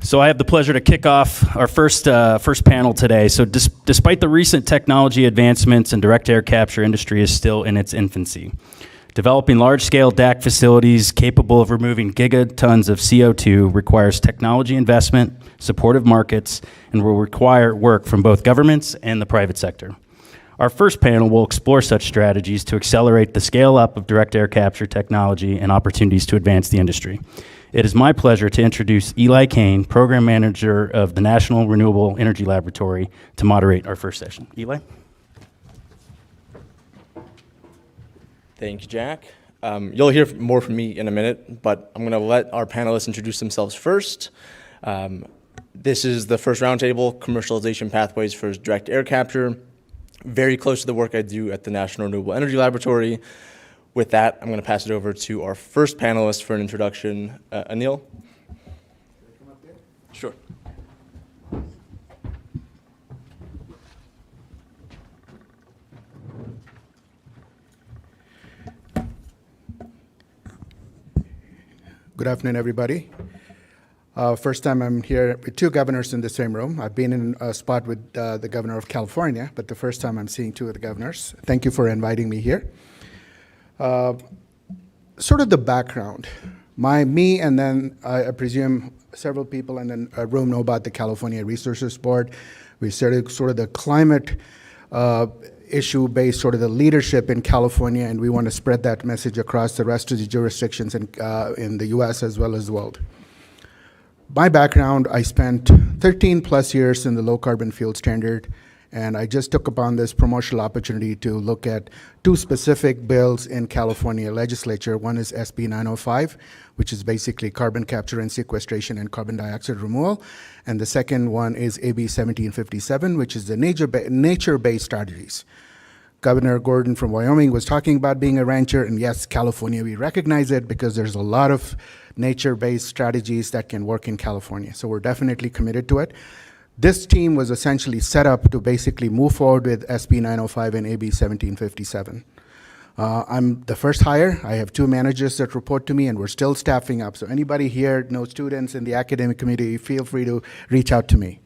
So I have the pleasure to kick off our first panel today. So despite the recent technology advancements and direct air capture industry is still in its infancy. Developing large-scale DAC facilities capable of removing gigatons of CO2 requires technology investment, supportive markets, and will require work from both governments and the private sector. Our first panel will explore such strategies to accelerate the scale-up of direct air capture technology and opportunities to advance the industry. It is my pleasure to introduce Eli Cain, Program Manager of the National Renewable Energy Laboratory, to moderate our first session. Eli? Thank you, Jack. You'll hear more from me in a minute, but I'm going to let our panelists introduce themselves first. This is the first roundtable, Commercialization Pathways for Direct Air Capture. Very close to the work I do at the National Renewable Energy Laboratory. With that, I'm going to pass it over to our first panelist for an introduction, Anil. Sure. Good afternoon, everybody. First time I'm here with two governors in the same room. I've been in a spot with the governor of California, but the first time I'm seeing two of the governors. Thank you for inviting me here. Sort of the background. Me and then I presume several people in the room know about the California Resources Board. We started sort of the climate issue-based sort of the leadership in California, and we want to spread that message across the rest of the jurisdictions in the US as well as the world. My background, I spent 13 plus years in the low carbon fuel standard, and I just took upon this promotional opportunity to look at two specific bills in California legislature. One is SB 905, which is basically carbon capture and sequestration and carbon dioxide removal. And the second one is AB 1757, which is the nature-based strategies. Governor Gordon from Wyoming was talking about being a rancher, and yes, California, we recognize it because there's a lot of nature-based strategies that can work in California. So we're definitely committed to it. This team was essentially set up to basically move forward with SB 905 and AB 1757. I'm the first hire. I have two managers that report to me, and we're still staffing up. So anybody here, no students in the academic community, feel free to reach out to me.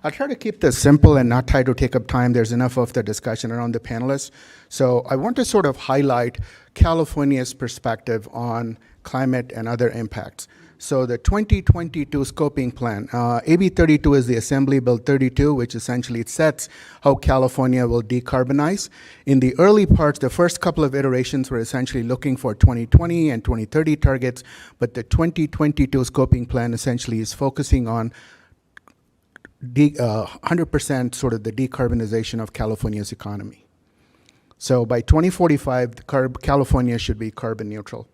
I'll try to keep this simple and not try to take up time. There's enough of the discussion around the panelists. So I want to sort of highlight California's perspective on climate and other impacts. So the 2022 scoping plan, AB 32 is the Assembly Bill 32, which essentially sets how California will decarbonize. In the early parts, the first couple of iterations were essentially looking for 2020 and 2030 targets, but the 2022 scoping plan essentially is focusing on 100% sort of the decarbonization of California's economy. So by 2045, California should be carbon neutral.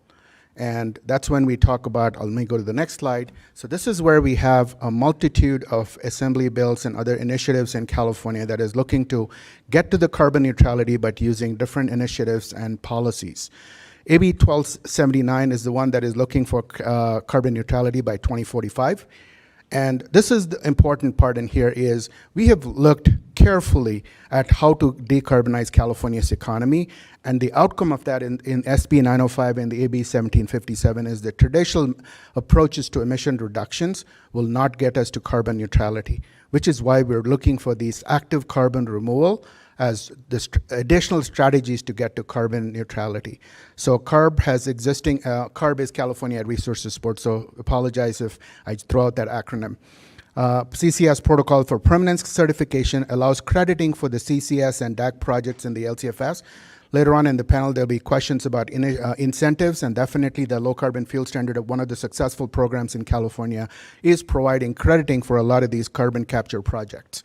And that's when we talk about, let me go to the next slide. So this is where we have a multitude of assembly bills and other initiatives in California that is looking to get to the carbon neutrality, but using different initiatives and policies. AB 1279 is the one that is looking for carbon neutrality by 2045. And this is the important part in here is we have looked carefully at how to decarbonize California's economy, and the outcome of that in SB 905 and the AB 1757 is the traditional approaches to emission reductions will not get us to carbon neutrality, which is why we're looking for these active carbon removal as the additional strategies to get to carbon neutrality. So CARB has existing, CARB is California Resources Board, so apologize if I throw out that acronym. CCS protocol for permanence certification allows crediting for the CCS and DAC projects in the LCFS. Later on in the panel, there'll be questions about incentives, and definitely the low carbon fuel standard, one of the successful programs in California, is providing crediting for a lot of these carbon capture projects.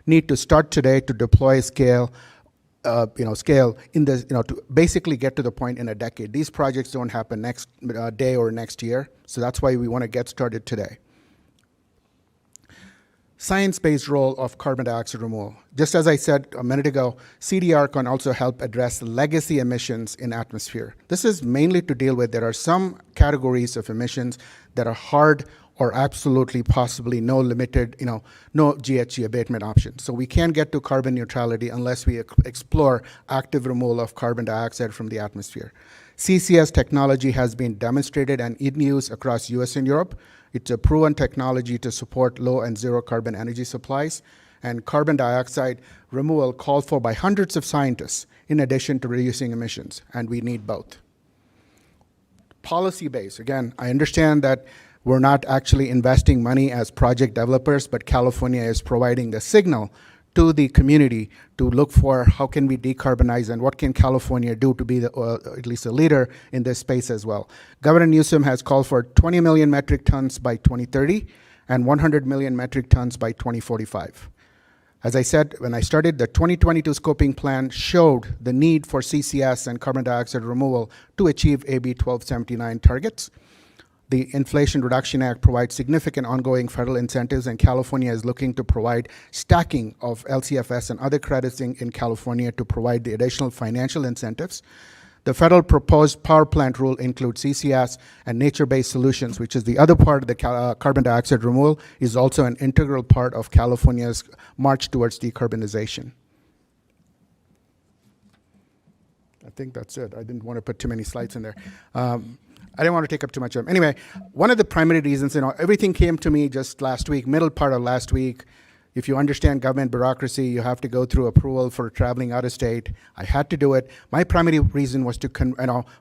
Need to start today to deploy scale in the, to basically get to the point in a decade. These projects don't happen next day or next year, so that's why we want to get started today. Science-based role of carbon dioxide removal. Just as I said a minute ago, CDR can also help address legacy emissions in atmosphere. This is mainly to deal with, there are some categories of emissions that are hard or absolutely possibly no limited, no GHG abatement options. So we can't get to carbon neutrality unless we explore active removal of carbon dioxide from the atmosphere. CCS technology has been demonstrated and in use across US and Europe. It's a proven technology to support low and zero carbon energy supplies. And carbon dioxide removal called for by hundreds of scientists in addition to reducing emissions, and we need both. Policy base, again, I understand that we're not actually investing money as project developers, but California is providing the signal to the community to look for how can we decarbonize and what can California do to be at least a leader in this space as well. Governor Newsom has called for 20 million metric tons by 2030 and 100 million metric tons by 2045. As I said, when I started, the 2022 scoping plan showed the need for CCS and carbon dioxide removal to achieve AB 1279 targets. The Inflation Reduction Act provides significant ongoing federal incentives, and California is looking to provide stacking of LCFS and other credits in California to provide the additional financial incentives. The federal proposed power plant rule includes CCS and nature-based solutions, which is the other part of the carbon dioxide removal, is also an integral part of California's march towards decarbonization. I think that's it. I didn't want to put too many slides in there. I didn't want to take up too much of them. Anyway, one of the primary reasons, everything came to me just last week, middle part of last week. If you understand government bureaucracy, you have to go through approval for traveling out of state. I had to do it. My primary reason was to,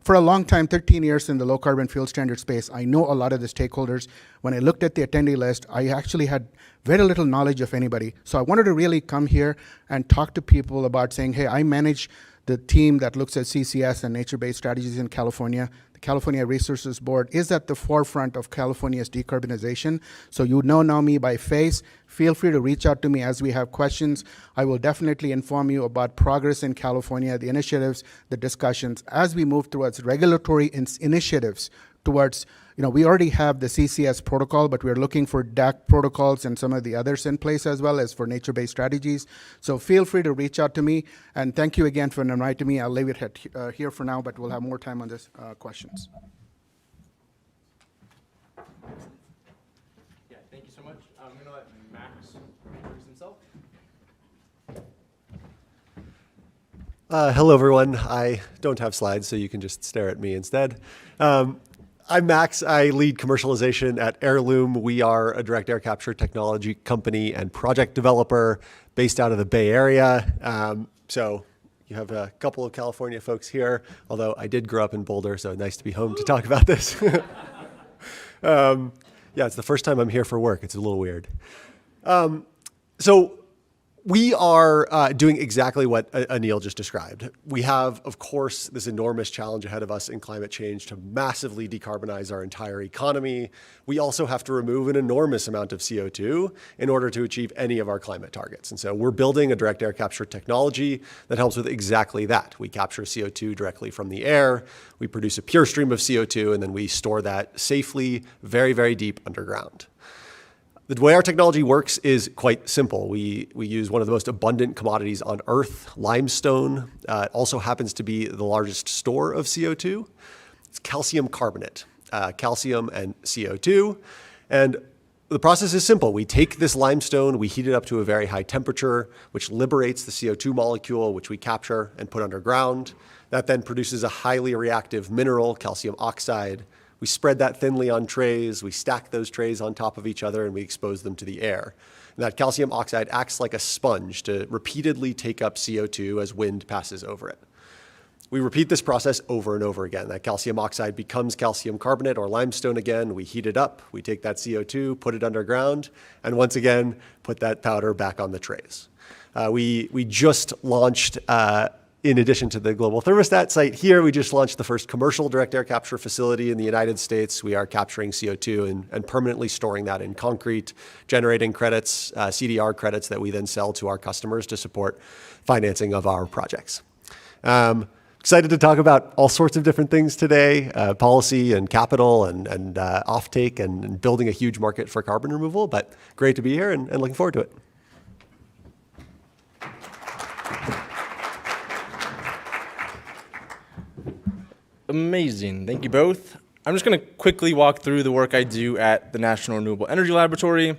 for a long time, 13 years in the low carbon fuel standard space, I know a lot of the stakeholders. When I looked at the attendee list, I actually had very little knowledge of anybody. So I wanted to really come here and talk to people about saying, hey, I manage the team that looks at CCS and nature-based strategies in California. The California Resources Board is at the forefront of California's decarbonization. So you know me by face. Feel free to reach out to me as we have questions. I will definitely inform you about progress in California, the initiatives, the discussions, as we move towards regulatory initiatives towards, we already have the CCS protocol, but we're looking for DAC protocols and some of the others in place as well as for nature-based strategies. So feel free to reach out to me, and thank you again for inviting me. I'll leave it here for now, but we'll have more time on this questions. Yeah, thank you so much. I'm going to let Max introduce himself. Hello, everyone. I don't have slides, so you can just stare at me instead. I'm Max. I lead commercialization at Heirloom. We are a direct air capture technology company and project developer based out of the Bay Area. So you have a couple of California folks here, although I did grow up in Boulder, so nice to be home to talk about this. Yeah, it's the first time I'm here for work. It's a little weird. So we are doing exactly what Anil just described. We have, of course, this enormous challenge ahead of us in climate change to massively decarbonize our entire economy. We also have to remove an enormous amount of CO2 in order to achieve any of our climate targets. And so we're building a direct air capture technology that helps with exactly that. We capture CO2 directly from the air, we produce a pure stream of CO2, and then we store that safely, very, very deep underground. The way our technology works is quite simple. We use one of the most abundant commodities on Earth, limestone. It also happens to be the largest store of CO2. It's calcium carbonate, calcium and CO2. And the process is simple. We take this limestone, we heat it up to a very high temperature, which liberates the CO2 molecule, which we capture and put underground. That then produces a highly reactive mineral, calcium oxide. We spread that thinly on trays, we stack those trays on top of each other, and we expose them to the air. And that calcium oxide acts like a sponge to repeatedly take up CO2 as wind passes over it. We repeat this process over and over again. That calcium oxide becomes calcium carbonate or limestone again. We heat it up, we take that CO2, put it underground, and once again, put that powder back on the trays. We just launched, in addition to the global thermostat site here, we just launched the first commercial direct air capture facility in the United States. We are capturing CO2 and permanently storing that in concrete, generating credits, CDR credits that we then sell to our customers to support financing of our projects. Excited to talk about all sorts of different things today, policy and capital and offtake and building a huge market for carbon removal, but great to be here and looking forward to it. Amazing. Thank you both. I'm just going to quickly walk through the work I do at the National Renewable Energy Laboratory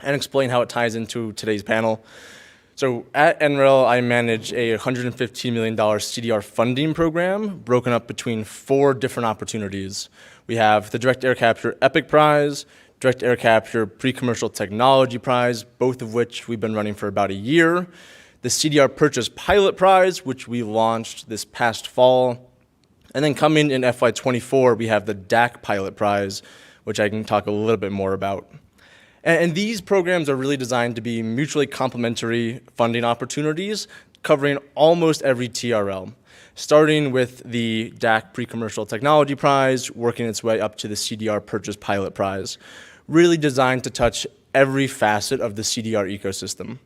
and explain how it ties into today's panel. So at NREL, I manage a $115 million CDR funding program broken up between 4 different opportunities. We have the Direct Air Capture EPIC Prize, Direct Air Capture Pre-Commercial Technology Prize, both of which we've been running for about a year, the CDR Purchase Pilot Prize, which we launched this past fall, and then coming in FY24, we have the DAC Pilot Prize, which I can talk a little bit more about. And these programs are really designed to be mutually complementary funding opportunities covering almost every TRL, starting with the DAC Pre-Commercial Technology Prize, working its way up to the CDR Purchase Pilot Prize, really designed to touch every facet of the CDR ecosystem.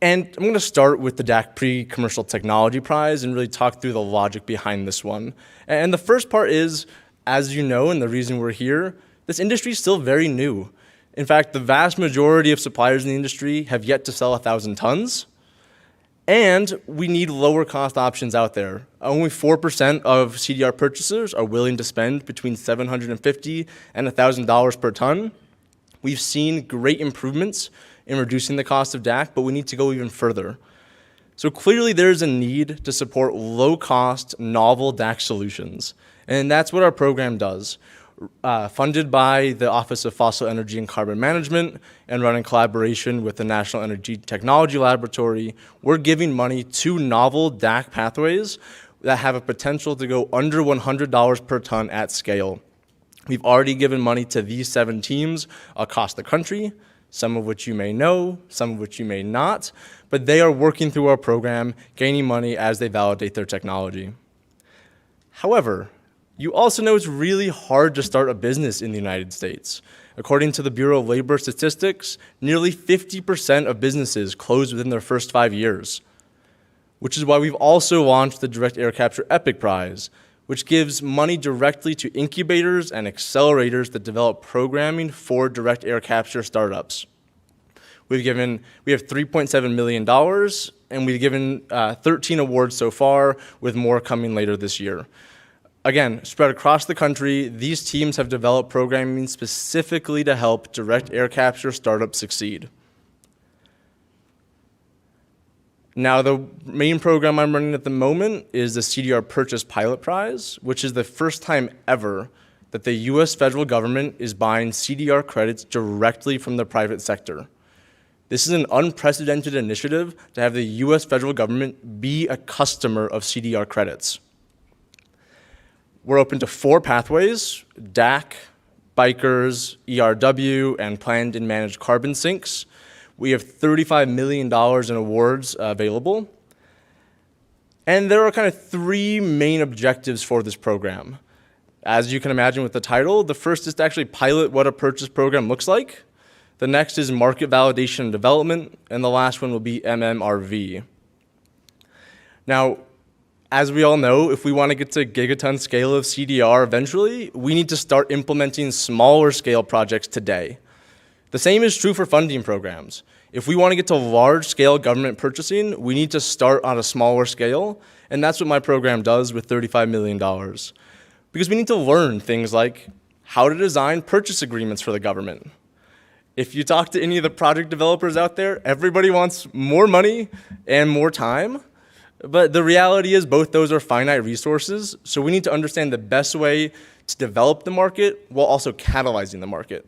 And I'm going to start with the DAC Pre-Commercial Technology Prize and really talk through the logic behind this one. And the first part is, as you know, and the reason we're here, this industry is still very new. In fact, the vast majority of suppliers in the industry have yet to sell 1,000 tons. And we need lower cost options out there. Only 4% of CDR purchasers are willing to spend between $750 and $1,000 per ton. We've seen great improvements in reducing the cost of DAC, but we need to go even further. So clearly there's a need to support low-cost, novel DAC solutions. And that's what our program does. Funded by the Office of Fossil Energy and Carbon Management and run in collaboration with the National Energy Technology Laboratory, we're giving money to novel DAC pathways that have a potential to go under $100 per ton at scale. We've already given money to these 7 teams across the country, some of which you may know, some of which you may not, but they are working through our program, gaining money as they validate their technology. However, you also know it's really hard to start a business in the United States. According to the Bureau of Labor Statistics, nearly 50% of businesses close within their first 5 years, which is why we've also launched the Direct Air Capture EPIC Prize, which gives money directly to incubators and accelerators that develop programming for direct air capture startups. We have $3.7 million, and we've given 13 awards so far, with more coming later this year. Again, spread across the country, these teams have developed programming specifically to help direct air capture startups succeed. Now, the main program I'm running at the moment is the CDR Purchase Pilot Prize, which is the first time ever that the US federal government is buying CDR credits directly from the private sector. This is an unprecedented initiative to have the US federal government be a customer of CDR credits. We're open to 4 pathways: DAC, bikers, ERW, and planned and managed carbon sinks. We have $35 million in awards available. And there are kind of 3 main objectives for this program. As you can imagine with the title, the first is to actually pilot what a purchase program looks like. The next is market validation and development, and the last one will be MMRV. Now, as we all know, if we want to get to gigaton scale of CDR eventually, we need to start implementing smaller scale projects today. The same is true for funding programs. If we want to get to large scale government purchasing, we need to start on a smaller scale, and that's what my program does with $35 million. Because we need to learn things like how to design purchase agreements for the government. If you talk to any of the project developers out there, everybody wants more money and more time. But the reality is both those are finite resources, so we need to understand the best way to develop the market while also catalyzing the market.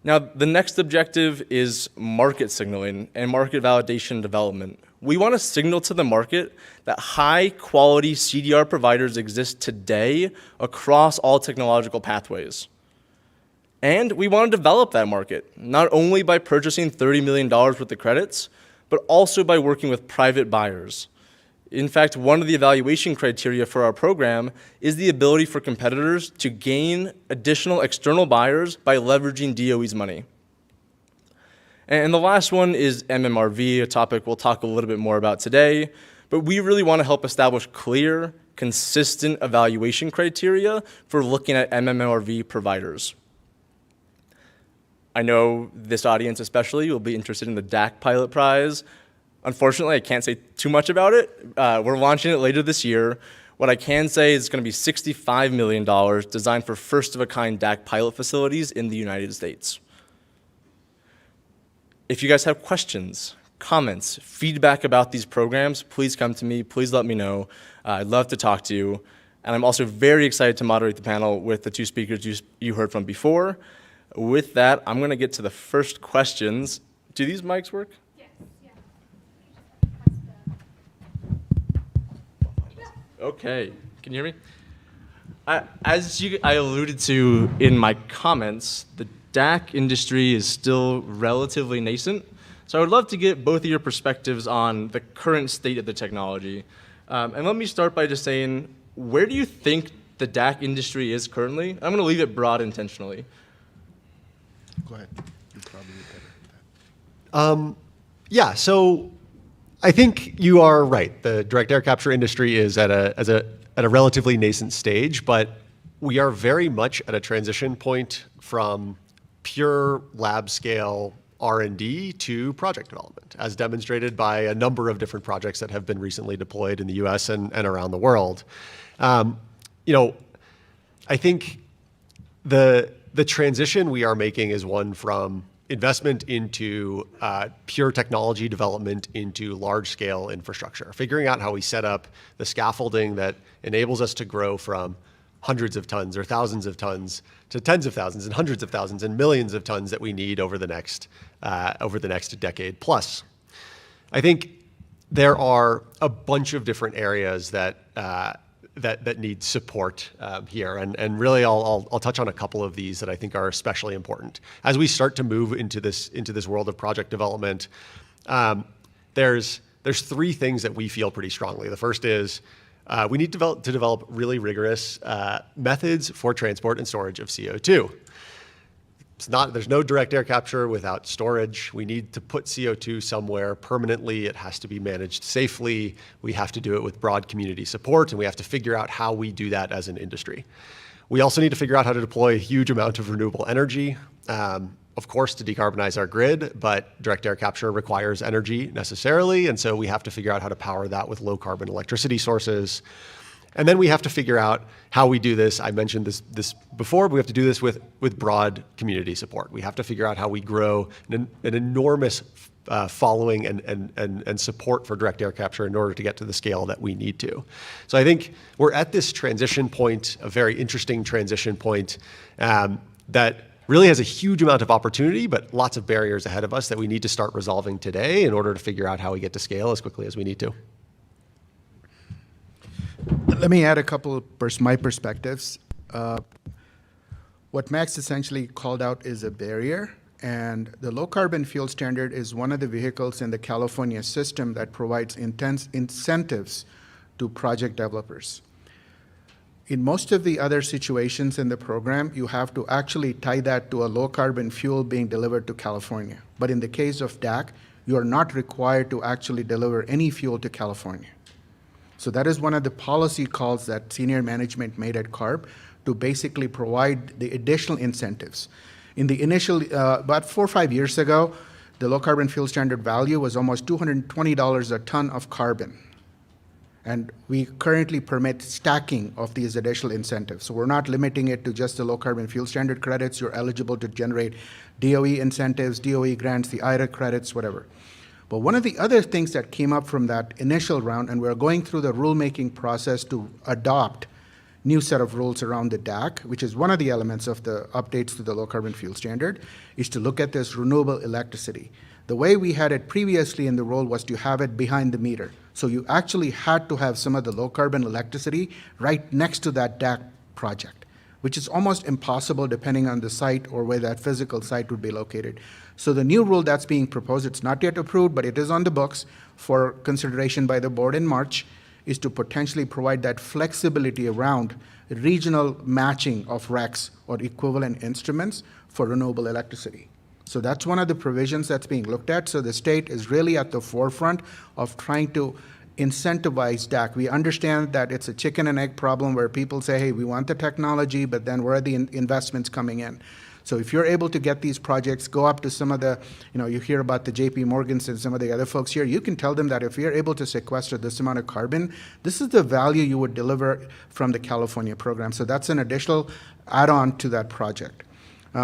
Now, the next objective is market signaling and market validation development. We want to signal to the market that high-quality CDR providers exist today across all technological pathways. And we want to develop that market, not only by purchasing $30 million worth of credits, but also by working with private buyers. In fact, one of the evaluation criteria for our program is the ability for competitors to gain additional external buyers by leveraging DOE's money. And the last one is MMRV, a topic we'll talk a little bit more about today, but we really want to help establish clear, consistent evaluation criteria for looking at MMRV providers. I know this audience especially will be interested in the DAC Pilot Prize. Unfortunately, I can't say too much about it. We're launching it later this year. What I can say is it's going to be $65 million designed for first-of-a-kind DAC pilot facilities in the United States. If you guys have questions, comments, feedback about these programs, please come to me. Please let me know. I'd love to talk to you. And I'm also very excited to moderate the panel with the two speakers you heard from before. With that, I'm going to get to the first questions. Do these mics work? Yes, yeah. Okay, can you hear me? As I alluded to in my comments, the DAC industry is still relatively nascent. So I would love to get both of your perspectives on the current state of the technology. And let me start by just saying, where do you think the DAC industry is currently? I'm going to leave it broad intentionally. Go ahead. You probably better at that. Yeah, so I think you are right. The direct air capture industry is at a relatively nascent stage, but we are very much at a transition point from pure lab scale R&D to project development, as demonstrated by a number of different projects that have been recently deployed in the US and around the world. I think the transition we are making is one from investment into pure technology development into large-scale infrastructure, figuring out how we set up the scaffolding that enables us to grow from hundreds of tons or thousands of tons to tens of thousands and hundreds of thousands and millions of tons that we need over the next decade plus. I think there are a bunch of different areas that need support here, and really I'll touch on a couple of these that I think are especially important as we start to move into this world of project development. There's three things that we feel pretty strongly. The first is we need to develop really rigorous methods for transport and storage of CO2. There's no direct air capture without storage. We need to put CO2 somewhere permanently. It has to be managed safely. We have to do it with broad community support, and we have to figure out how we do that as an industry. We also need to figure out how to deploy a huge amount of renewable energy, of course, to decarbonize our grid, but direct air capture requires energy necessarily, and so we have to figure out how to power that with low carbon electricity sources. And then we have to figure out how we do this. I mentioned this before, but we have to do this with broad community support. We have to figure out how we grow an enormous following and support for direct air capture in order to get to the scale that we need to. So I think we're at this transition point, a very interesting transition point that really has a huge amount of opportunity, but lots of barriers ahead of us that we need to start resolving today in order to figure out how we get to scale as quickly as we need to. Let me add a couple of my perspectives. What Max essentially called out is a barrier, and the low carbon fuel standard is one of the vehicles in the California system that provides intense incentives to project developers. In most of the other situations in the program, you have to actually tie that to a low carbon fuel being delivered to California. But in the case of DAC, you are not required to actually deliver any fuel to California. So that is one of the policy calls that senior management made at CARB to basically provide the additional incentives. In the initial, about 4 or 5 years ago, the low carbon fuel standard value was almost $220 a ton of carbon. And we currently permit stacking of these additional incentives. So we're not limiting it to just the low carbon fuel standard credits. You're eligible to generate DOE incentives, DOE grants, the IRA credits, whatever. But one of the other things that came up from that initial round, and we're going through the rulemaking process to adopt new set of rules around the DAC, which is one of the elements of the updates to the low carbon fuel standard, is to look at this renewable electricity. The way we had it previously in the rule was to have it behind the meter. So you actually had to have some of the low carbon electricity right next to that DAC project, which is almost impossible depending on the site or where that physical site would be located. So the new rule that's being proposed, it's not yet approved, but it is on the books for consideration by the board in March, is to potentially provide that flexibility around regional matching of RECs or equivalent instruments for renewable electricity. So that's one of the provisions that's being looked at. So the state is really at the forefront of trying to incentivize DAC. We understand that it's a chicken and egg problem where people say, hey, we want the technology, but then where are the investments coming in? So if you're able to get these projects, go up to some of the, you hear about the JP Morgans and some of the other folks here, you can tell them that if you're able to sequester this amount of carbon, this is the value you would deliver from the California program. So that's an additional add-on to that project.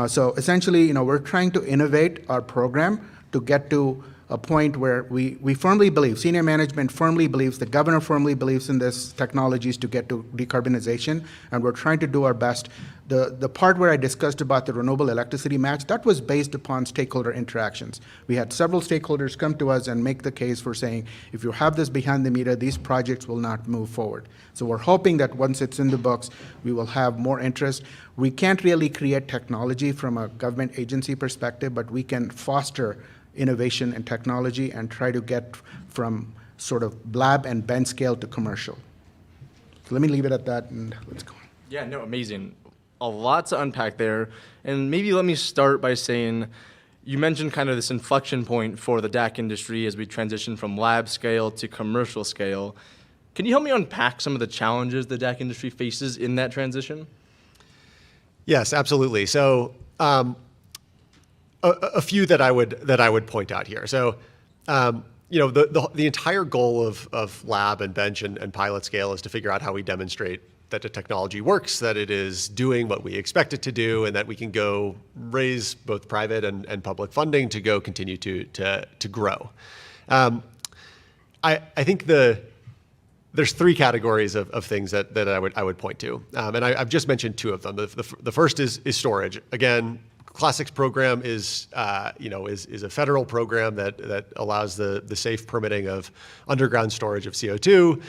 So essentially, we're trying to innovate our program to get to a point where we firmly believe, senior management firmly believes, the governor firmly believes in this technologies to get to decarbonization, and we're trying to do our best. The part where I discussed about the renewable electricity match, that was based upon stakeholder interactions. We had several stakeholders come to us and make the case for saying, if you have this behind the meter, these projects will not move forward. So we're hoping that once it's in the books, we will have more interest. We can't really create technology from a government agency perspective, but we can foster innovation and technology and try to get from sort of lab and bench scale to commercial. So let me leave it at that and let's go on. Yeah, no, amazing. A lot to unpack there. And maybe let me start by saying, you mentioned kind of this inflection point for the DAC industry as we transition from lab scale to commercial scale. Can you help me unpack some of the challenges the DAC industry faces in that transition? Yes, absolutely. So a few that I would point out here. So the entire goal of lab and bench and pilot scale is to figure out how we demonstrate that the technology works, that it is doing what we expect it to do, and that we can go raise both private and public funding to go continue to grow. I think there's three categories of things that I would point to, and I've just mentioned two of them. The first is storage. Again, Classic's program is a federal program that allows the safe permitting of underground storage of CO2.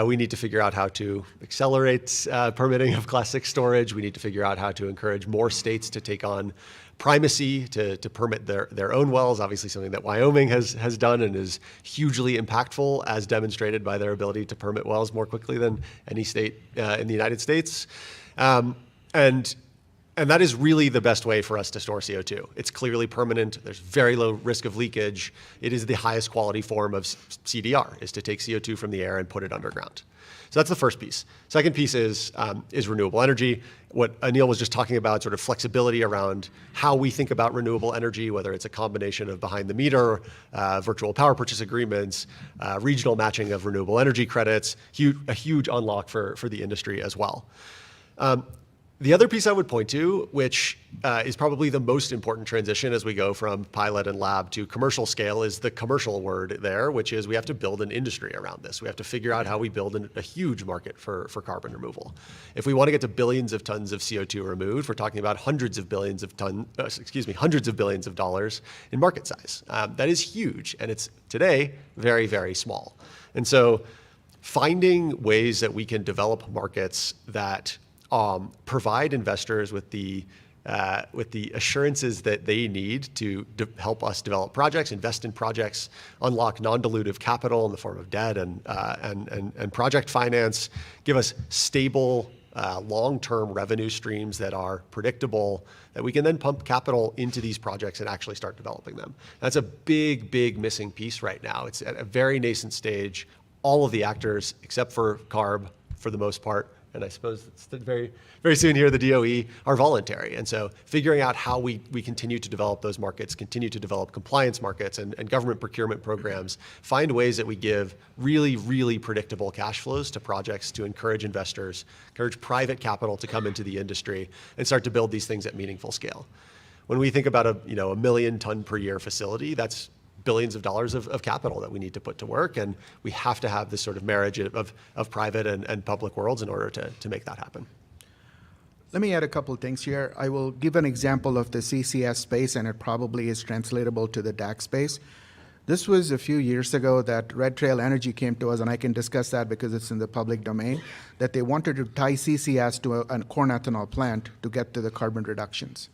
We need to figure out how to accelerate permitting of Class 6 storage. We need to figure out how to encourage more states to take on primacy to permit their own wells, obviously something that Wyoming has done and is hugely impactful, as demonstrated by their ability to permit wells more quickly than any state in the United States. And that is really the best way for us to store CO2. It's clearly permanent. There's very low risk of leakage. It is the highest quality form of CDR, is to take CO2 from the air and put it underground. So that's the first piece. Second piece is renewable energy. What Anil was just talking about, sort of flexibility around how we think about renewable energy, whether it's a combination of behind the meter, virtual power purchase agreements, regional matching of renewable energy credits, a huge unlock for the industry as well. The other piece I would point to, which is probably the most important transition as we go from pilot and lab to commercial scale, is the commercial word there, which is we have to build an industry around this. We have to figure out how we build a huge market for carbon removal. If we want to get to billions of tons of CO2 removed, we're talking about hundreds of billions of dollars in market size. That is huge, and it's today very, very small. And so finding ways that we can develop markets that provide investors with the assurances that they need to help us develop projects, invest in projects, unlock non-dilutive capital in the form of debt and project finance, give us stable long-term revenue streams that are predictable, that we can then pump capital into these projects and actually start developing them. That's a big, big missing piece right now. It's at a very nascent stage. All of the actors, except for CARB, for the most part, and I suppose it's very, very soon here, the DOE, are voluntary. And so figuring out how we continue to develop those markets, continue to develop compliance markets and government procurement programs, find ways that we give really, really predictable cash flows to projects to encourage investors, encourage private capital to come into the industry and start to build these things at meaningful scale. When we think about a 1 million ton per year facility, that's billions of dollars of capital that we need to put to work, and we have to have this sort of marriage of private and public worlds in order to make that happen. Let me add a couple things here. I will give an example of the CCS space, and it probably is translatable to the DAC space. This was a few years ago that Red Trail Energy came to us, and I can discuss that because it's in the public domain, that they wanted to tie CCS to a corn ethanol plant to get to the carbon reductions.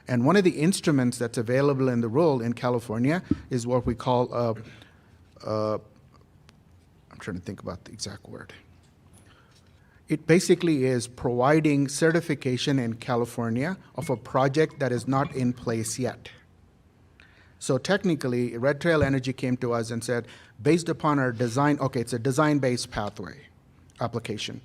And one of the instruments that's available in the rule in California is what we call I'm trying to think about the exact word. It basically is providing certification in California of a project that is not in place yet. So technically, Red Trail Energy came to us and said, based upon our design, okay, it's a design-based pathway application.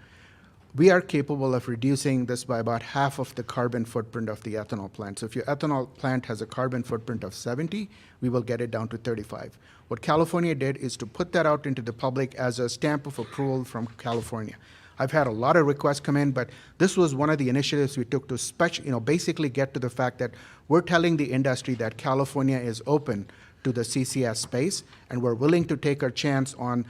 We are capable of reducing this by about half of the carbon footprint of the ethanol plant. So if your ethanol plant has a carbon footprint of 70, we will get it down to 35. What California did is to put that out into the public as a stamp of approval from California. I've had a lot of requests come in, but this was one of the initiatives we took to basically get to the fact that we're telling the industry that California is open to the CCS space, and we're willing to take our chance on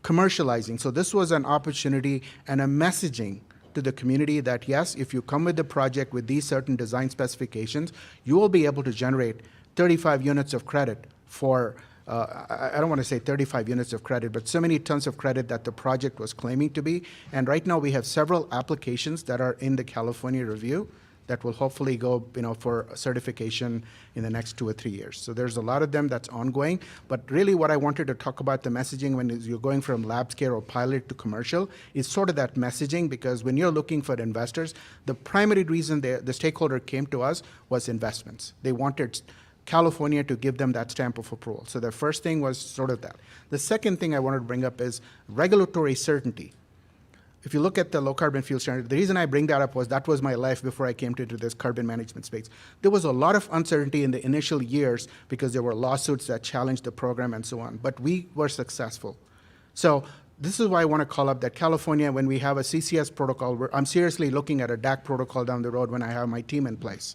commercializing. So this was an opportunity and a messaging to the community that yes, if you come with the project with these certain design specifications, you will be able to generate 35 units of credit for, I don't want to say 35 units of credit, but so many tons of credit that the project was claiming to be. And right now we have several applications that are in the California review that will hopefully go, for certification in the next 2 or 3 years. So there's a lot of them that's ongoing, but really what I wanted to talk about the messaging when you're going from lab scale or pilot to commercial is sort of that messaging, because when you're looking for investors, the primary reason the stakeholder came to us was investments. They wanted California to give them that stamp of approval. So the first thing was sort of that. The second thing I wanted to bring up is regulatory certainty. If you look at the low carbon fuel standard, the reason I bring that up was that was my life before I came into this carbon management space. There was a lot of uncertainty in the initial years because there were lawsuits that challenged the program and so on, but we were successful. So this is why I want to call up that California, when we have a CCS protocol, I'm seriously looking at a DAC protocol down the road when I have my team in place.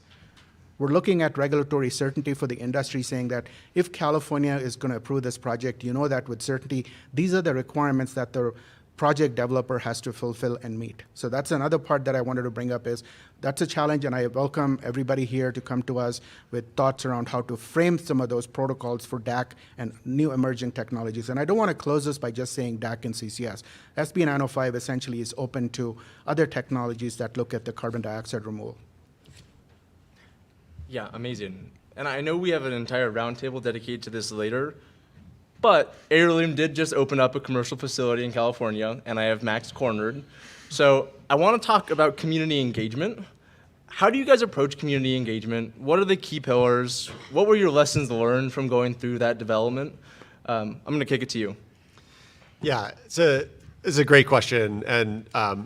We're looking at regulatory certainty for the industry, saying that if California is going to approve this project, you know that with certainty, these are the requirements that the project developer has to fulfill and meet. So that's another part that I wanted to bring up is that's a challenge, and I welcome everybody here to come to us with thoughts around how to frame some of those protocols for DAC and new emerging technologies. And I don't want to close this by just saying DAC and CCS. SB 905 essentially is open to other technologies that look at the carbon dioxide removal. Yeah, amazing. And I know we have an entire roundtable dedicated to this later, but Heirloom did just open up a commercial facility in California, and I have Max cornered. So I want to talk about community engagement. How do you guys approach community engagement? What are the key pillars? What were your lessons learned from going through that development? I'm going to kick it to you. Yeah, it's a great question, and a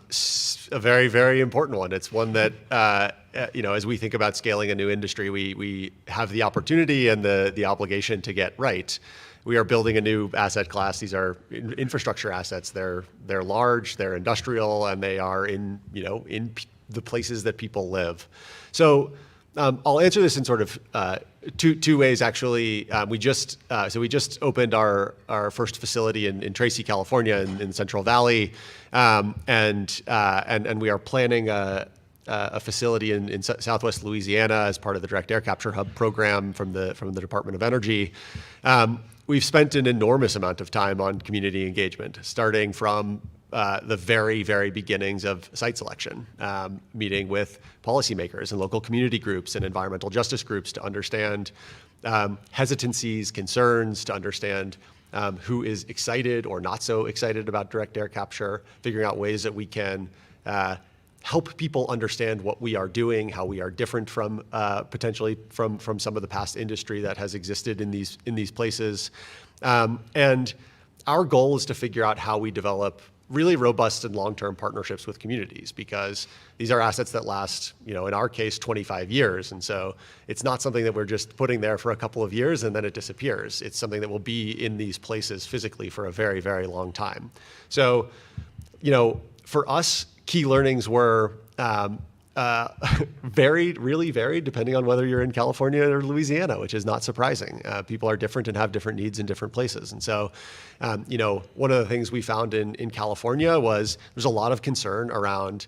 very, very important one. It's one that, as we think about scaling a new industry, we have the opportunity and the obligation to get right. We are building a new asset class. These are infrastructure assets. They're large, they're industrial, and they are in the places that people live. So I'll answer this in sort of two ways, actually. We just opened our first facility in Tracy, California, in Central Valley, and we are planning a facility in Southwest Louisiana as part of the Direct Air Capture Hub program from the Department of Energy. We've spent an enormous amount of time on community engagement, starting from the very, very beginnings of site selection, meeting with policymakers and local community groups and environmental justice groups to understand hesitancies, concerns, to understand who is excited or not so excited about direct air capture, figuring out ways that we can help people understand what we are doing, how we are different from potentially from some of the past industry that has existed in these places. And our goal is to figure out how we develop really robust and long-term partnerships with communities, because these are assets that last, in our case, 25 years. And so it's not something that we're just putting there for a couple of years and then it disappears. It's something that will be in these places physically for a very, very long time. So, for us, key learnings were really varied depending on whether you're in California or Louisiana, which is not surprising. People are different and have different needs in different places. And so, one of the things we found in California was there's a lot of concern around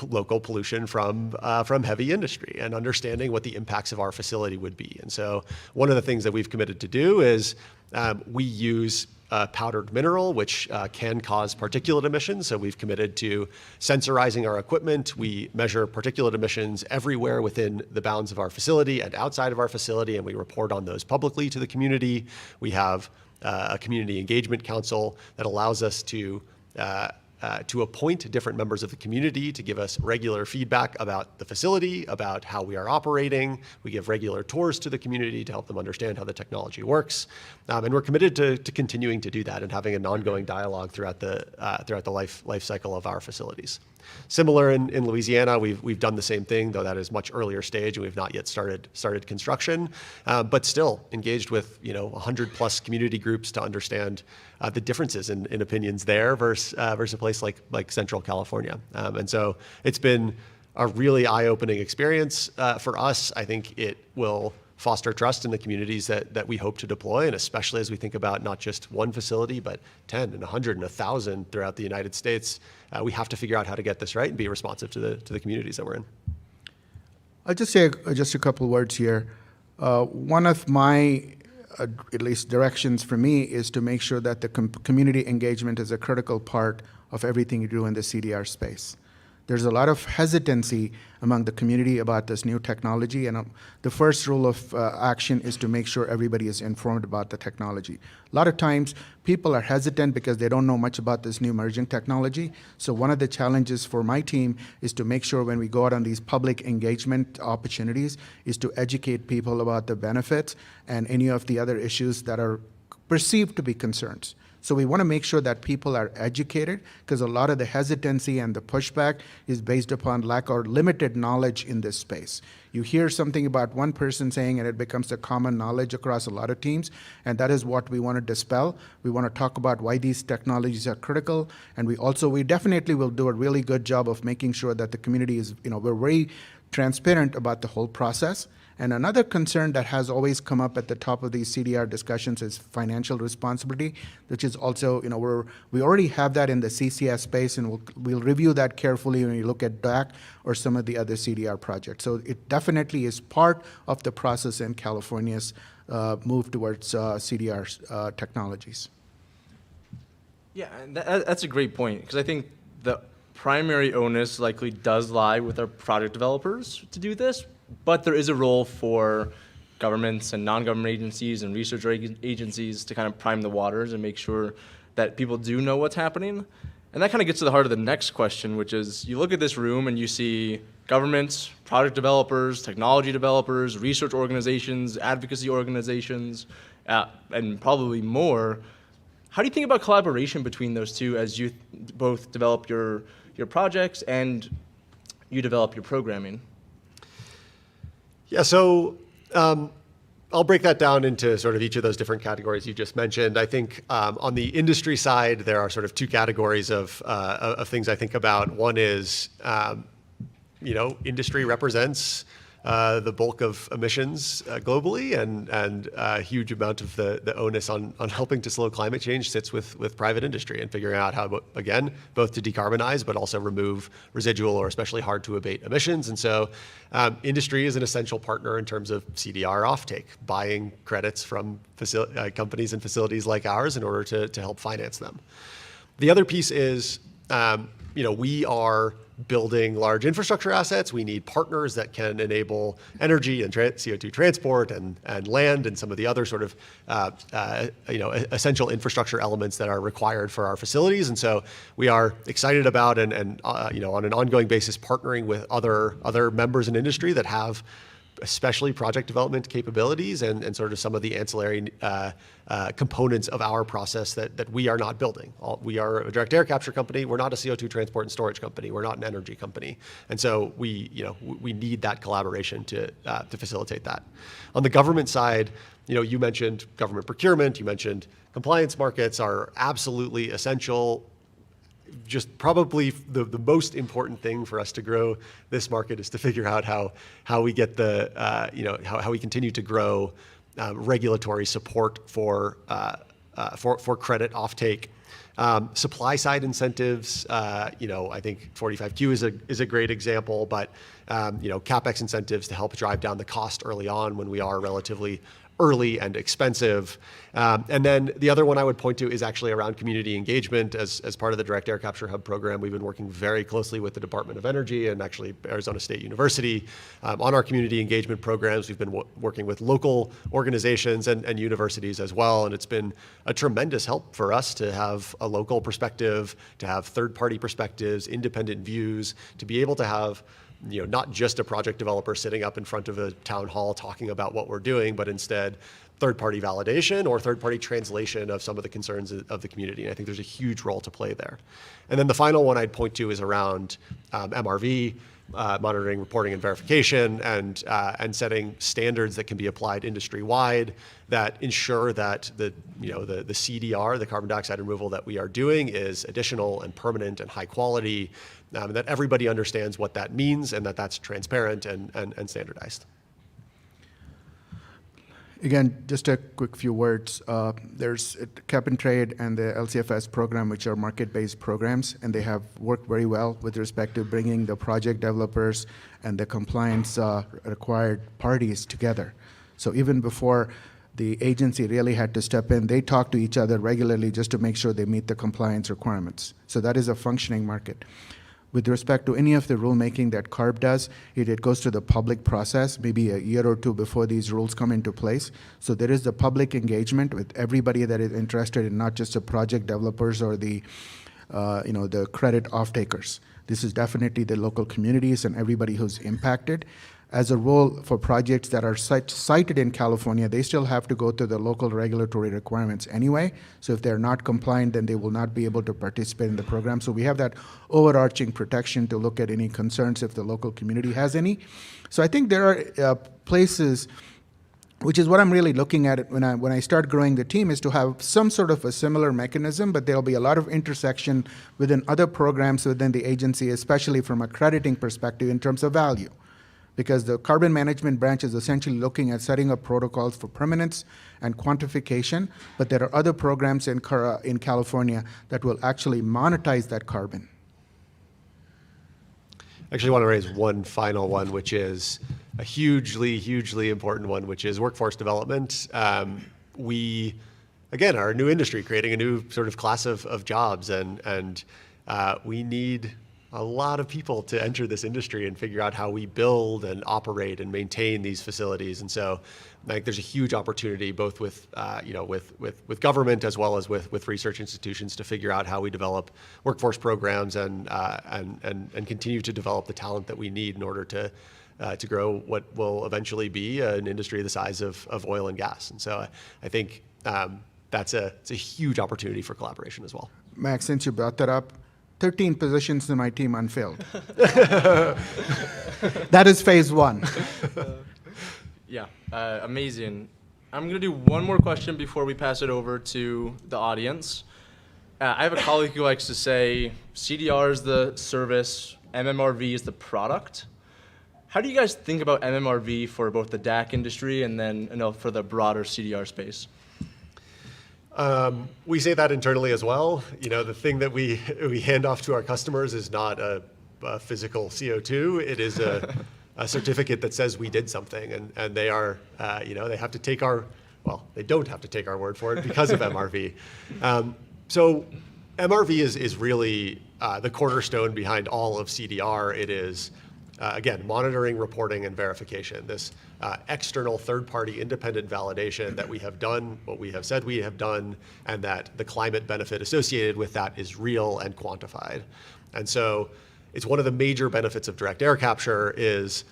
local pollution from heavy industry and understanding what the impacts of our facility would be. And so one of the things that we've committed to do is we use powdered mineral, which can cause particulate emissions. So we've committed to sensorizing our equipment. We measure particulate emissions everywhere within the bounds of our facility and outside of our facility, and we report on those publicly to the community. We have a community engagement council that allows us to appoint different members of the community to give us regular feedback about the facility, about how we are operating. We give regular tours to the community to help them understand how the technology works. And we're committed to continuing to do that and having an ongoing dialogue throughout the life cycle of our facilities. Similar in Louisiana, we've done the same thing, though that is much earlier stage, and we've not yet started construction, but still engaged with 100 plus community groups to understand the differences in opinions there versus a place like Central California. And so it's been a really eye-opening experience for us. I think it will foster trust in the communities that we hope to deploy, and especially as we think about not just one facility, but 10 and 100 and 1,000 throughout the United States. We have to figure out how to get this right and be responsive to the communities that we're in. I'll just say just a couple words here. One of my, at least directions for me, is to make sure that the community engagement is a critical part of everything you do in the CDR space. There's a lot of hesitancy among the community about this new technology, and the first rule of action is to make sure everybody is informed about the technology. A lot of times, people are hesitant because they don't know much about this new emerging technology. So one of the challenges for my team is to make sure when we go out on these public engagement opportunities is to educate people about the benefits and any of the other issues that are perceived to be concerns. So we want to make sure that people are educated, because a lot of the hesitancy and the pushback is based upon lack or limited knowledge in this space. You hear something about one person saying and it becomes a common knowledge across a lot of teams, and that is what we want to dispel. We want to talk about why these technologies are critical, and we definitely will do a really good job of making sure that the community is, we're very transparent about the whole process. And another concern that has always come up at the top of these CDR discussions is financial responsibility, which is also, we already have that in the CCS space, and we'll review that carefully when we look at DAC or some of the other CDR projects. So it definitely is part of the process in California's move towards CDR technologies. Yeah, and that's a great point, because I think the primary onus likely does lie with our project developers to do this, but there is a role for governments and non-government agencies and research agencies to kind of prime the waters and make sure that people do know what's happening. And that kind of gets to the heart of the next question, which is you look at this room and you see governments, product developers, technology developers, research organizations, advocacy organizations, and probably more. How do you think about collaboration between those two as you both develop your projects and you develop your programming? Yeah, so I'll break that down into sort of each of those different categories you just mentioned. I think on the industry side, there are sort of two categories of things I think about. One is, industry represents the bulk of emissions globally, and a huge amount of the onus on helping to slow climate change sits with private industry and figuring out how, again, both to decarbonize but also remove residual or especially hard to abate emissions. And so industry is an essential partner in terms of CDR offtake, buying credits from companies and facilities like ours in order to help finance them. The other piece is, we are building large infrastructure assets. We need partners that can enable energy and CO2 transport and land and some of the other sort of essential infrastructure elements that are required for our facilities. And so we are excited about and on an ongoing basis partnering with other members in industry that have especially project development capabilities and sort of some of the ancillary components of our process that we are not building. We are a direct air capture company. We're not a CO2 transport and storage company. We're not an energy company. And so we need that collaboration to facilitate that. On the government side, you mentioned government procurement. You mentioned compliance markets are absolutely essential. Just probably the most important thing for us to grow this market is to figure out how we get how we continue to grow regulatory support for credit offtake. Supply side incentives, I think 45Q is a great example, but CapEx incentives to help drive down the cost early on when we are relatively early and expensive. And then the other one I would point to is actually around community engagement. As part of the Direct Air Capture Hub program, we've been working very closely with the Department of Energy and actually Arizona State University on our community engagement programs. We've been working with local organizations and universities as well, and it's been a tremendous help for us to have a local perspective, to have third-party perspectives, independent views, to be able to have not just a project developer sitting up in front of a town hall talking about what we're doing, but instead third-party validation or third-party translation of some of the concerns of the community. And I think there's a huge role to play there. And then the final one I'd point to is around MRV, monitoring, reporting, and verification, and setting standards that can be applied industry-wide that ensure that the CDR, the carbon dioxide removal that we are doing, is additional and permanent and high quality, and that everybody understands what that means and that that's transparent and standardized. Again, just a quick few words. There's Cap and Trade and the LCFS program, which are market-based programs, and they have worked very well with respect to bringing the project developers and the compliance required parties together. So even before the agency really had to step in, they talk to each other regularly just to make sure they meet the compliance requirements. So that is a functioning market. With respect to any of the rulemaking that CARB does, it goes to the public process, maybe a year or two before these rules come into place. So there is the public engagement with everybody that is interested in, not just the project developers or the credit off-takers. This is definitely the local communities and everybody who's impacted. As a rule, for projects that are cited in California, they still have to go through the local regulatory requirements anyway. So if they're not compliant, then they will not be able to participate in the program. So we have that overarching protection to look at any concerns if the local community has any. So I think there are places, which is what I'm really looking at when I start growing the team, is to have some sort of a similar mechanism, but there'll be a lot of intersection within other programs within the agency, especially from a crediting perspective in terms of value. Because the carbon management branch is essentially looking at setting up protocols for permanence and quantification, but there are other programs in California that will actually monetize that carbon. I actually want to raise one final one, which is a hugely important one, which is workforce development. We, again, are a new industry creating a new sort of class of jobs, and we need a lot of people to enter this industry and figure out how we build and operate and maintain these facilities. And so I think there's a huge opportunity both with government as well as with research institutions to figure out how we develop workforce programs and continue to develop the talent that we need in order to grow what will eventually be an industry the size of oil and gas. And so I think it's a huge opportunity for collaboration as well. Max, since you brought that up, 13 positions in my team unfilled. That is phase one. Amazing. I'm going to do one more question before we pass it over to the audience. I have a colleague who likes to say CDR is the service, MMRV is the product. How do you guys think about MMRV for both the DAC industry and then for the broader CDR space? We say that internally as well. The thing that we hand off to our customers is not a physical CO2. It is a certificate that says we did something, and they are, they have to take they don't have to take our word for it because of MRV. So MRV is really the cornerstone behind all of CDR. It is, again, monitoring, reporting, and verification. This external third-party independent validation that we have done what we have said we have done, and that the climate benefit associated with that is real and quantified. And so it's one of the major benefits of direct air capture is,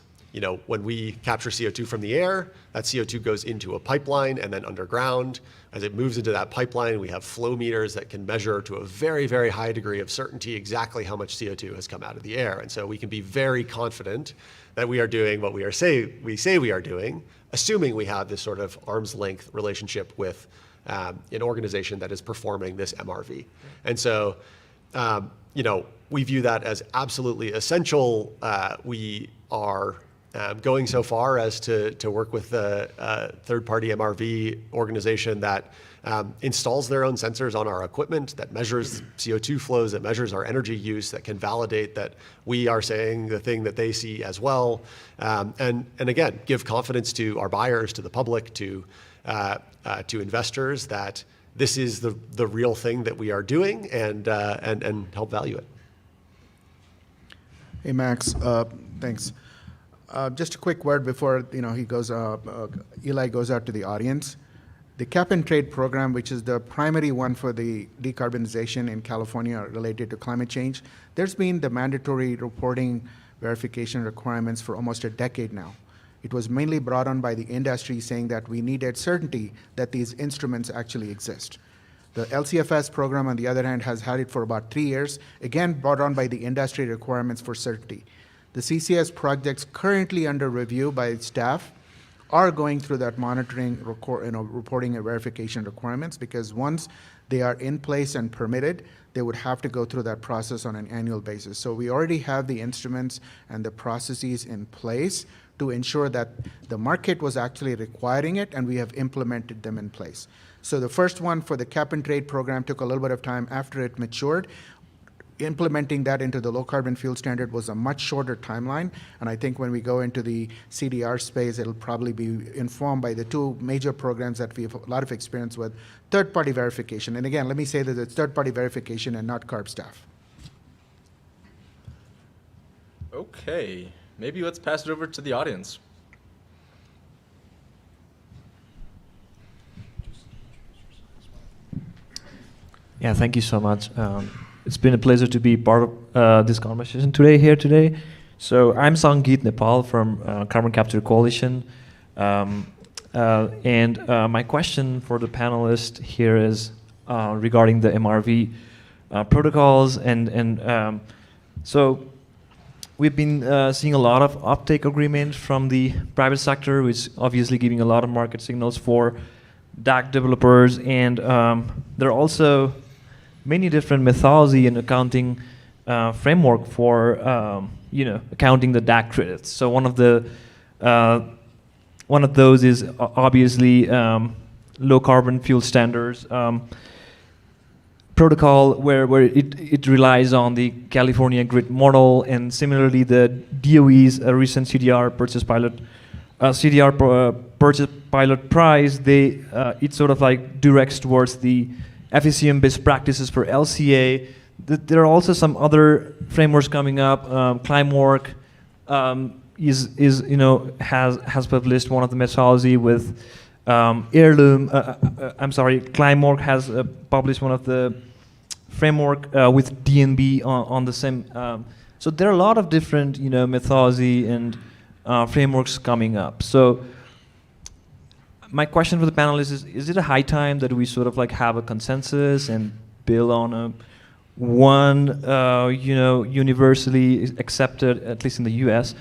when we capture CO2 from the air, that CO2 goes into a pipeline and then underground. As it moves into that pipeline, we have flow meters that can measure to a very high degree of certainty exactly how much CO2 has come out of the air. And so we can be very confident that we are doing what we say we are doing, assuming we have this sort of arm's length relationship with an organization that is performing this MRV. And so, we view that as absolutely essential. We are going so far as to work with a third-party MRV organization that installs their own sensors on our equipment, that measures CO2 flows, that measures our energy use, that can validate that we are saying the thing that they see as well, and again, give confidence to our buyers, to the public, to investors that this is the real thing that we are doing, and help value it. Hey, Max, thanks. Just a quick word before Eli goes out to the audience. The Cap and Trade program, which is the primary one for the decarbonization in California related to climate change, there's been the mandatory reporting verification requirements for almost a decade now. It was mainly brought on by the industry saying that we needed certainty that these instruments actually exist. The LCFS program, on the other hand, has had it for about 3 years, again brought on by the industry requirements for certainty. The CCS projects currently under review by staff are going through that monitoring, reporting and verification requirements, because once they are in place and permitted, they would have to go through that process on an annual basis. So we already have the instruments and the processes in place to ensure that the market was actually requiring it, and we have implemented them in place. So the first one for the cap and trade program took a little bit of time after it matured. Implementing that into the low carbon fuel standard was a much shorter timeline, and I think when we go into the CDR space, it'll probably be informed by the two major programs that we have a lot of experience with, third-party verification. And again, let me say that it's third-party verification and not CARB staff. Okay, maybe let's pass it over to the audience. Yeah, thank you so much. It's been a pleasure to be part of this conversation today. So I'm Sangeet Nepal from Carbon Capture Coalition. My question for the panelists here is regarding the MRV protocols. So we've been seeing a lot of uptake agreements from the private sector, which obviously giving a lot of market signals for DAC developers. And there are also many different methodology and accounting framework for accounting the DAC credits. So one of those is obviously low carbon fuel standards protocol, where it relies on the California grid model, and similarly the DOE's recent CDR purchase pilot price. It sort of like directs towards the FECM best practices for LCA. There are also some other frameworks coming up. Climework has published one of the methodology with Heirloom. Climework has published one of the framework with DNB on the same. So there are a lot of different methodology and frameworks coming up. So my question for the panelists is it a high time that we sort of like have a consensus and build on one universally accepted, at least in the US,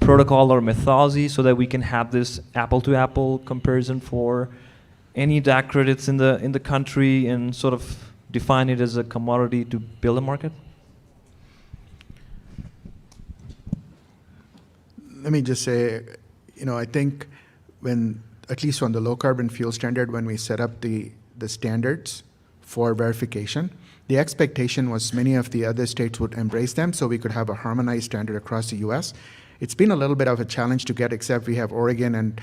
protocol or methodology, so that we can have this apple-to-apple comparison for any DAC credits in the country and sort of define it as a commodity to build a market? Let me just say, I think when, at least on the low carbon fuel standard, when we set up the standards for verification, the expectation was many of the other states would embrace them so we could have a harmonized standard across the US. It's been a little bit of a challenge to get, except we have Oregon and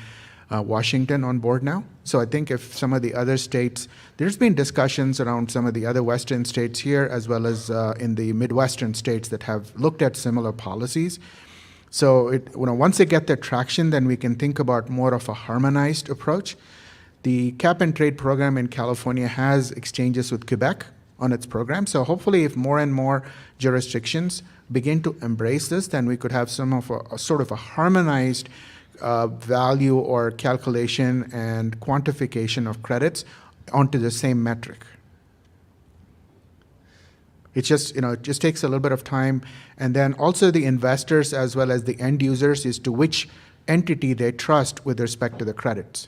Washington on board now. So I think if some of the other states, there's been discussions around some of the other Western states here, as well as in the Midwestern states that have looked at similar policies. So once they get their traction, then we can think about more of a harmonized approach. The cap and trade program in California has exchanges with Quebec on its program. So hopefully if more and more jurisdictions begin to embrace this, then we could have some of a sort of a harmonized value or calculation and quantification of credits onto the same metric. It just, it just takes a little bit of time. And then also the investors as well as the end users as to which entity they trust with respect to the credits.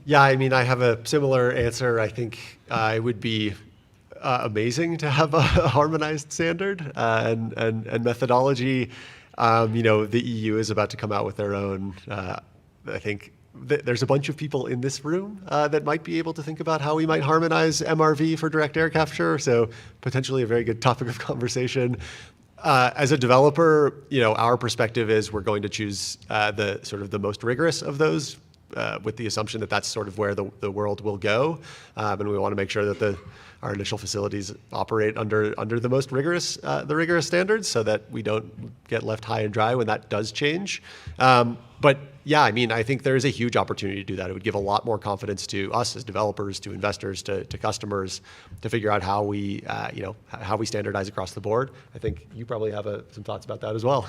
Yeah, I mean, I have a similar answer. I think it would be amazing to have a harmonized standard and methodology. The EU is about to come out with their own. I think there's a bunch of people in this room that might be able to think about how we might harmonize MRV for direct air capture. So potentially a very good topic of conversation. As a developer, our perspective is we're going to choose the most rigorous of those with the assumption that that's sort of where the world will go, and we want to make sure that our initial facilities operate under the most rigorous standards, so that we don't get left high and dry when that does change. But yeah, I mean, I think there is a huge opportunity to do that. It would give a lot more confidence to us as developers, to investors, to customers, to figure out how we standardize across the board. I think you probably have some thoughts about that as well.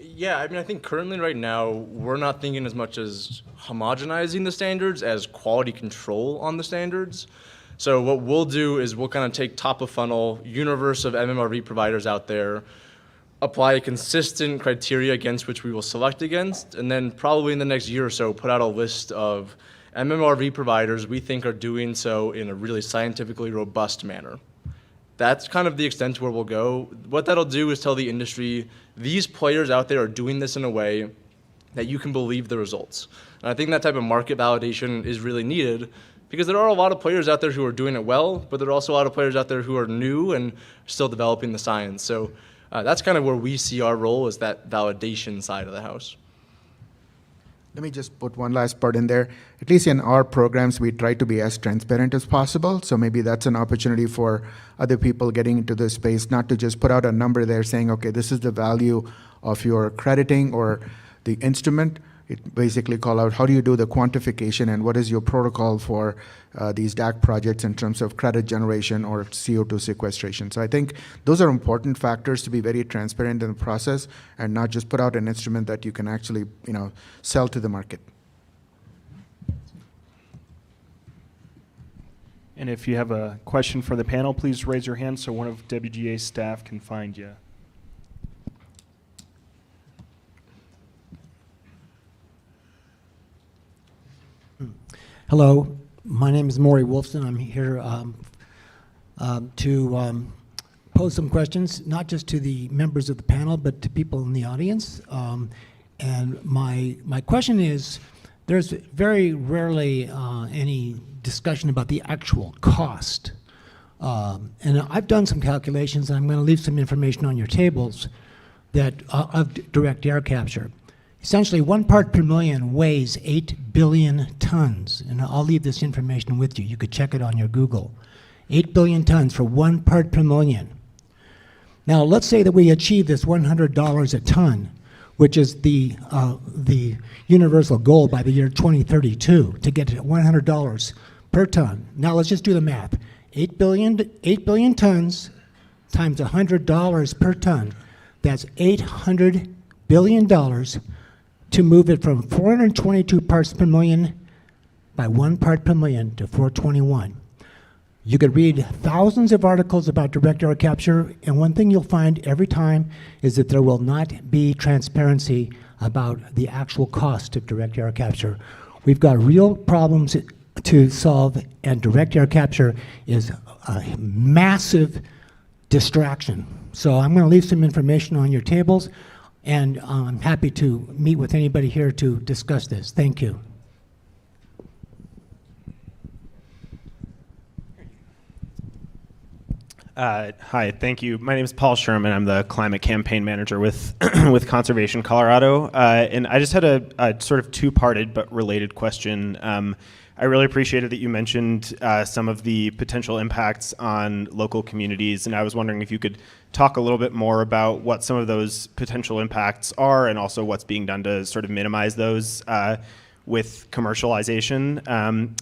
Yeah, I mean, I think currently right now, we're not thinking as much as homogenizing the standards as quality control on the standards. So what we'll do is we'll kind of take top of funnel universe of MMRV providers out there, apply a consistent criteria against which we will select against, and then probably in the next year or so put out a list of MMRV providers we think are doing so in a really scientifically robust manner. That's kind of the extent to where we'll go. What that'll do is tell the industry, these players out there are doing this in a way that you can believe the results. And I think that type of market validation is really needed, because there are a lot of players out there who are doing it well, but there are also a lot of players out there who are new and still developing the science. So that's kind of where we see our role, is that validation side of the house. Let me just put one last part in there. At least in our programs, we try to be as transparent as possible. So maybe that's an opportunity for other people getting into this space, not to just put out a number there saying, okay, this is the value of your crediting or the instrument. It basically call out how do you do the quantification and what is your protocol for these DAC projects in terms of credit generation or CO2 sequestration. So I think those are important factors to be very transparent in the process and not just put out an instrument that you can actually sell to the market. And if you have a question for the panel, please raise your hand so one of WGA's staff can find you. Hello, my name is Maury Wolfson. I'm here to pose some questions, not just to the members of the panel, but to people in the audience. And my question is, there's very rarely any discussion about the actual cost. And I've done some calculations, and I'm going to leave some information on your tables that of direct air capture. Essentially, 1 part per million weighs 8 billion tons. And I'll leave this information with you. You could check it on your Google. 8 billion tons for 1 part per million. Now, let's say that we achieve this $100 a ton, which is the universal goal by the year 2032, to get to $100 per ton. Now, let's just do the math. 8 billion tons times $100 per ton. That's $800 billion to move it from 422 parts per million by 1 part per million to 421. You could read thousands of articles about direct air capture, and one thing you'll find every time is that there will not be transparency about the actual cost of direct air capture. We've got real problems to solve, and direct air capture is a massive distraction. So I'm going to leave some information on your tables, and I'm happy to meet with anybody here to discuss this. Thank you. Hi, thank you. My name is Paul Sherman. I'm the climate campaign manager with with Conservation Colorado. And I just had a sort of two-parted but related question. I really appreciated that you mentioned some of the potential impacts on local communities, and I was wondering if you could talk a little bit more about what some of those potential impacts are and also what's being done to sort of minimize those with commercialization.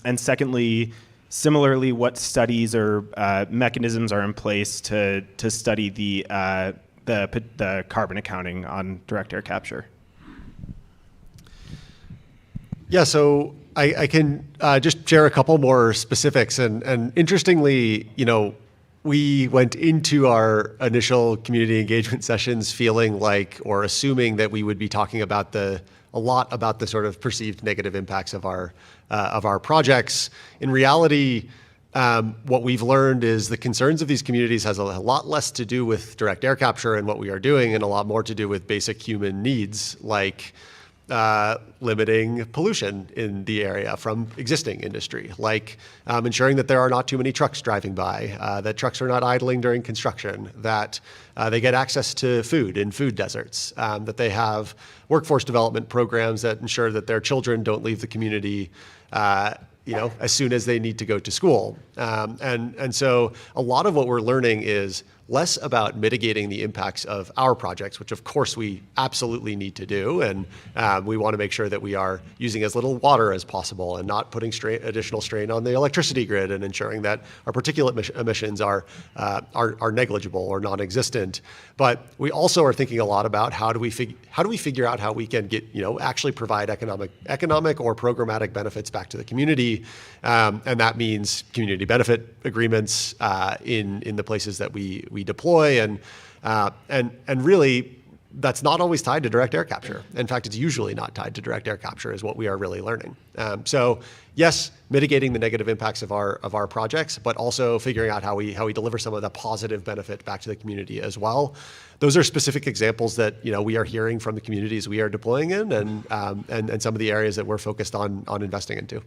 And secondly, similarly, what studies or mechanisms are in place to study the carbon accounting on direct air capture? Yeah, so I can just share a couple more specifics. And interestingly, we went into our initial community engagement sessions feeling like, or assuming that we would be talking about a lot about the sort of perceived negative impacts of our projects. In reality, what we've learned is the concerns of these communities has a lot less to do with direct air capture and what we are doing, and a lot more to do with basic human needs like limiting pollution in the area from existing industry, like ensuring that there are not too many trucks driving by, that trucks are not idling during construction, that they get access to food in food deserts, that they have workforce development programs that ensure that their children don't leave the community as soon as they need to go to school. And so a lot of what we're learning is less about mitigating the impacts of our projects, which of course we absolutely need to do. And we want to make sure that we are using as little water as possible and not putting additional strain on the electricity grid, and ensuring that our particulate emissions are negligible or non-existent. But we also are thinking a lot about how do we figure out how we can get, actually provide economic or programmatic benefits back to the community. And that means community benefit agreements in the places that we deploy, and really that's not always tied to direct air capture. In fact, it's usually not tied to direct air capture is what we are really learning. So yes, mitigating the negative impacts of our projects, but also figuring out how we deliver some of the positive benefit back to the community as well. Those are specific examples that we are hearing from the communities we are deploying in, and some of the areas that we're focused on investing into.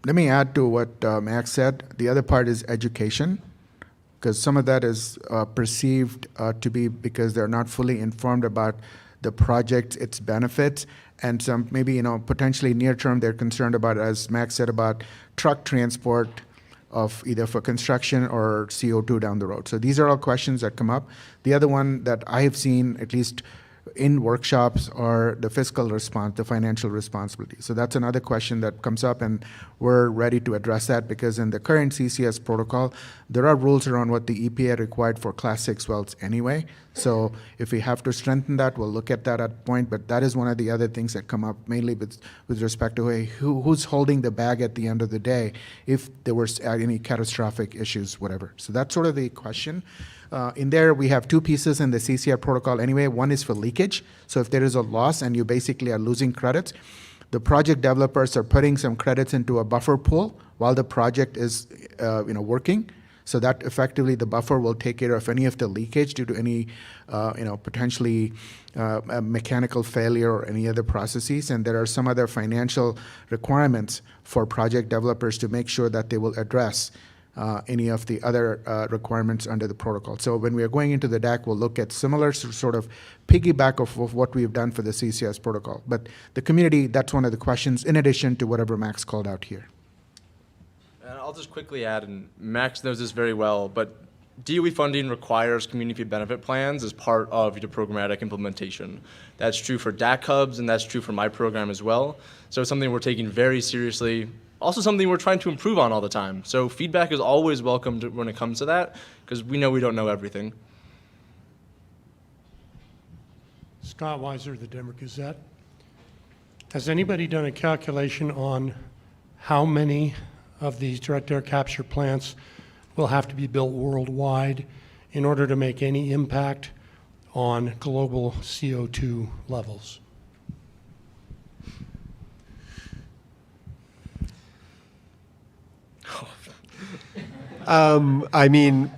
Let me add to what Max said. The other part is education, because some of that is perceived to be because they're not fully informed about the project, its benefits, and some maybe potentially near term they're concerned about, as Max said, about truck transport of either for construction or CO2 down the road. So these are all questions that come up. The other one that I have seen, at least in workshops, are the fiscal response, the financial responsibility. So that's another question that comes up, and we're ready to address that, because in the current CCS protocol, there are rules around what the EPA required for Class 6 wells anyway. So if we have to strengthen that, we'll look at that at point, but that is one of the other things that come up, mainly with respect to who's holding the bag at the end of the day if there was any catastrophic issues, whatever. So that's sort of the question. In there, we have two pieces in the CCR protocol anyway. One is for leakage. So if there is a loss and you basically are losing credits, the project developers are putting some credits into a buffer pool while the project is working. So that effectively the buffer will take care of any of the leakage due to any potentially mechanical failure or any other processes. And there are some other financial requirements for project developers to make sure that they will address any of the other requirements under the protocol. So when we are going into the DAC, we'll look at similar sort of piggyback of what we've done for the CCS protocol. But the community, that's one of the questions, in addition to whatever Max called out here. And I'll just quickly add, and Max knows this very well, but DOE funding requires community benefit plans as part of your programmatic implementation. That's true for DAC hubs, and that's true for my program as well. So it's something we're taking very seriously. Also something we're trying to improve on all the time. So feedback is always welcomed when it comes to that, because we know we don't know everything. Scott Weiser, the Denver Gazette. Has anybody done a calculation on how many of these direct air capture plants will have to be built worldwide in order to make any impact on global CO2 levels?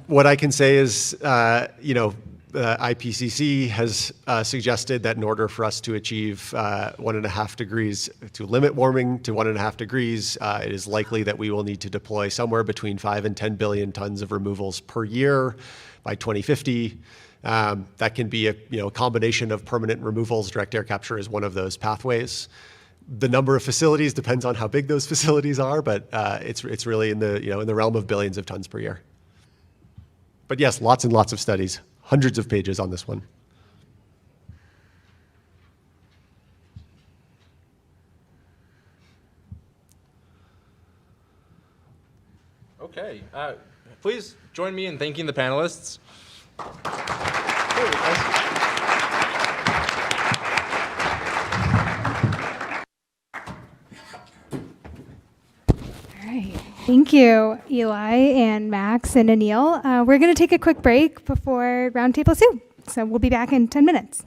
What I can say is, IPCC has suggested that in order for us to achieve 1.5 degrees, to limit warming to 1.5 degrees, it is likely that we will need to deploy somewhere between 5 and 10 billion tons of removals per year by 2050. That can be a combination of permanent removals. Direct air capture is one of those pathways. The number of facilities depends on how big those facilities are, but it's really in the realm of billions of tons per year. But yes, lots and lots of studies, hundreds of pages on this one. Okay, please join me in thanking the panelists. Thank you, Eli and Max and Anil. We're going to take a quick break before Roundtable 2, so we'll be back in 10 minutes.